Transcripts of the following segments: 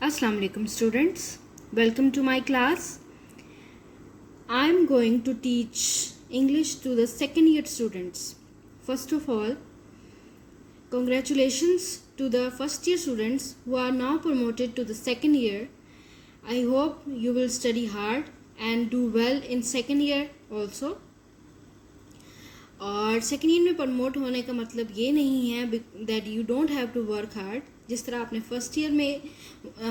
Assalamu alaikum students, welcome to my class. I am going to teach English to the second year students. First of all, congratulations to the first year students who are now promoted to the second year. I hope you will study hard and do well in second year also. और second year में promote होने का मतलब ये नहीं है that you don't have to work hard. जिस तरह आपने फर्स्ट ईयर में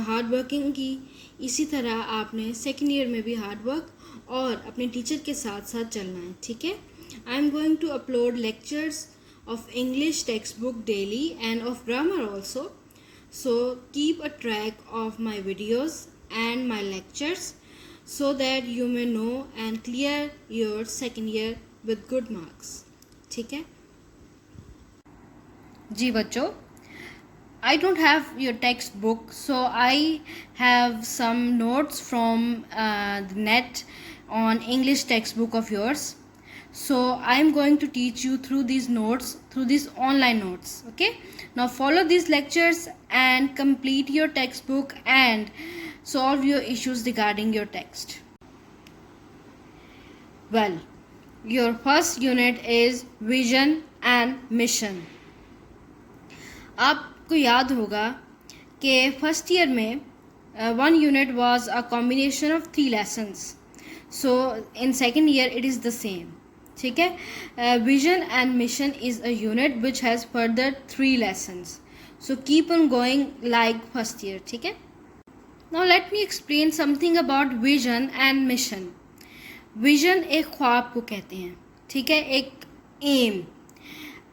हार्ड वर्किंग की, इसी तरह आपने सेकेंड ईयर में भी हार्ड वर्क और अपने टीचर के साथ साथ चलना है. ठीक है. I am going to upload lectures of English text book daily and of grammar also. So keep a track of my videos and my lectures so that you may know and clear your second year with good marks. ठीक है जी बच्चों. I don't have your textbook, so I have some notes from the net on English textbook of yours. So I am going to teach you through these notes, through these online notes. Okay, now follow these lectures and complete your textbook and solve your issues regarding your text. Well, your first unit is vision and mission. आपको याद होगा कि first year में one unit was a combination of 3 lessons. So in second year it is the same. ठीक है. Vision and mission is a unit which has further 3 lessons. So keep on going like first year. ठीक है. Now let me explain something about vision and mission. Vision एक ख्वाब को कहते हैं. ठीक है, एक एम.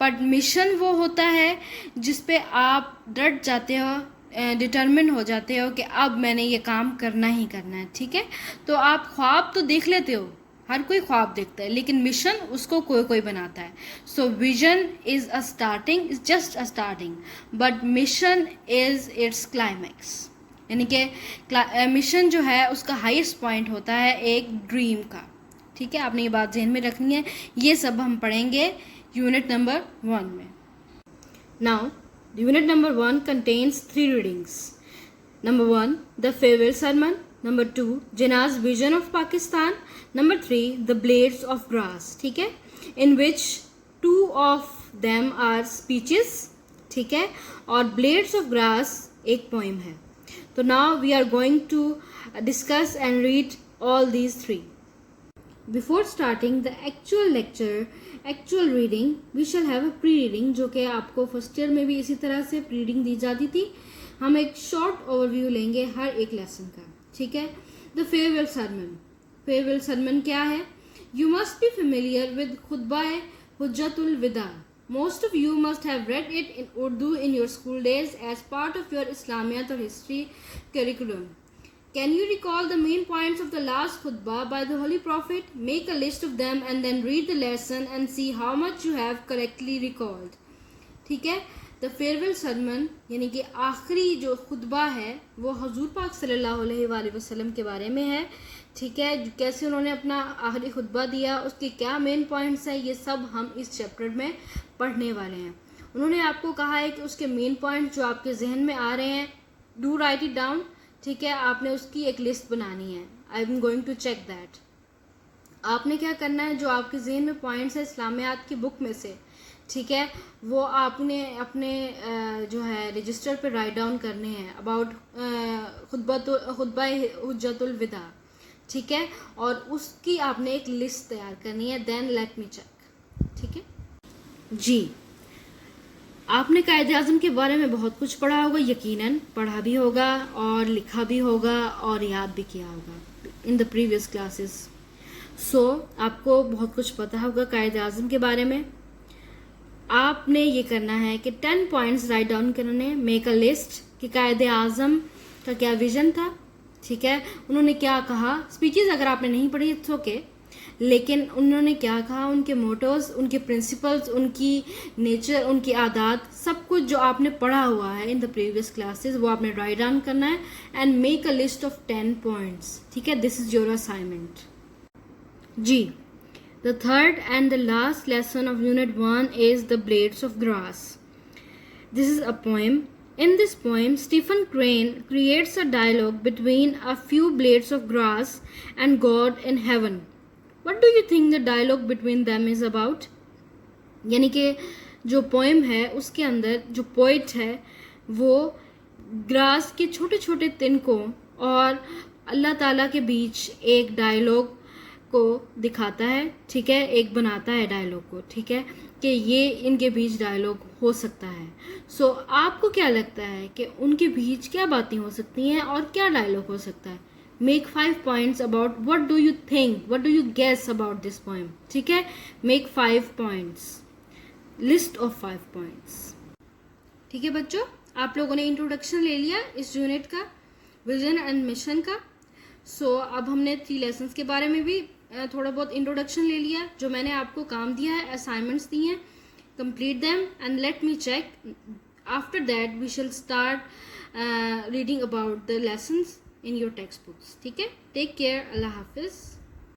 बट मिशन वो होता है जिस पे आप डट जाते हो, डिटर्मिन हो जाते हो कि अब मैंने ये काम करना ही करना है. ठीक है. तो आप ख्वाब तो देख लेते हो, हर कोई ख्वाब देखता है, लेकिन मिशन उसको कोई कोई बनाता है. So vision is a starting, is just a starting, but mission is it's climax. यानी कि मिशन जो है उसका हाईएस्ट पॉइंट होता है एक ड्रीम का. ठीक है, आपने ये बात ध्यान में रखनी है. ये सब हम पढ़ेंगे यूनिट नंबर 1 में. Now unit number 1 contains 3 readings. Number 1 the farewell sermon, number 2 Jinnah's vision of Pakistan, number 3 the blades of grass. ठीक है, in which 2 of them are speeches. ठीक है, और ब्लेड्स ऑफ ग्रास एक पोइम है. So now we are going to discuss and read all these 3. Before starting the actual lecture, actual reading, we shall have a pre-reading जो कि आपको first year में भी इसी तरह से pre-reading दी जाती थी. हम एक शॉर्ट ओवरव्यू लेंगे हर एक लेसन का. ठीक है. The farewell sermon. Farewell sermon क्या है? You must be familiar with खुतबा हुज्जतुल विदा. Most of you must have read it in Urdu in your school days as part of your Islamiyat or history curriculum. Can you recall the main points of the last khutbah by the Holy Prophet? Make a list of them and then read the lesson and see how much you have correctly recalled. ठीक है. The farewell sermon यानी कि आखिरी जो खुतबा है वो हजूर पाक सल्लल्लाहु अलैहि वसल्लम के बारे में है. ठीक है, कैसे उन्होंने अपना आखिरी खुतबा दिया, उसके क्या मेन पॉइंट्स हैं, ये सब हम इस चैप्टर में पढ़ने वाले हैं. उन्होंने आपको कहा है कि उसके मेन पॉइंट जो आपके जहन में आ रहे हैं, डू राइट इट डाउन. ठीक है, आपने उसकी एक लिस्ट बनानी है. I am going to check that. आपने क्या करना है, जो आपके जहन में पॉइंट्स है इस्लामियात की बुक में से, ठीक है, वो आपने अपने जो है रजिस्टर पे राइट डाउन करने हैं अबाउट खुतबा हुज्जतुल विदा. ठीक है, और उसकी आपने एक लिस्ट तैयार करनी है. Then let me check. ठीक है जी. आपने कायदे आज़म के बारे में बहुत कुछ पढ़ा होगा, यकीनन पढ़ा भी होगा और लिखा भी होगा और याद भी किया होगा इन द प्रीवियस क्लासेस. सो आपको बहुत कुछ पता होगा कायदे आज़म के बारे में. आपने ये करना है कि 10 पॉइंट्स राइट डाउन करने. मेक अ लिस्ट कि कायदे आज़म का क्या विजन था. ठीक है, उन्होंने क्या कहा. स्पीचेस अगर आपने नहीं पढ़ी इट्स ओके, लेकिन उन्होंने क्या कहा, उनके मोटोज, उनके प्रिंसिपल्स, उनकी नेचर, उनकी आदत, सब कुछ जो आपने पढ़ा हुआ है इन द प्रीवियस क्लासेस वो आपने राइट डाउन करना है. And make a list of 10 points. ठीक है, दिस इज योर असाइनमेंट जी. The third and the last lesson of unit 1 is the blades of grass. This is a poem. In this poem, Stephen Crane creates a dialogue between a few blades of grass and God in heaven. What do you think the dialogue between them is about? यानी कि जो poem है उसके अंदर जो poet है वो grass के छोटे छोटे तिनकों और अल्लाह ताला के बीच एक डायलॉग को दिखाता है, ठीक है, एक बनाता है डायलॉग को, ठीक है, कि ये इनके बीच डायलॉग हो सकता है. सो आपको क्या लगता है कि उनके बीच क्या बातें हो सकती हैं और क्या डायलॉग हो सकता है? Make 5 points about what do you think, what do you guess about this poem, ठीक है. Make 5 points, list of 5 points. ठीक है बच्चों, आप लोगों ने इंट्रोडक्शन ले लिया इस यूनिट का, विजन एंड मिशन का. सो अब हमने 3 लेसन्स के बारे में भी थोड़ा बहुत इंट्रोडक्शन ले लिया. जो मैंने आपको काम दिया है, असाइनमेंट्स दिए हैं, complete them and let me check. After that we shall start reading about the lessons in your text books. ठीक है, टेक केयर, अल्लाह हाफिज़.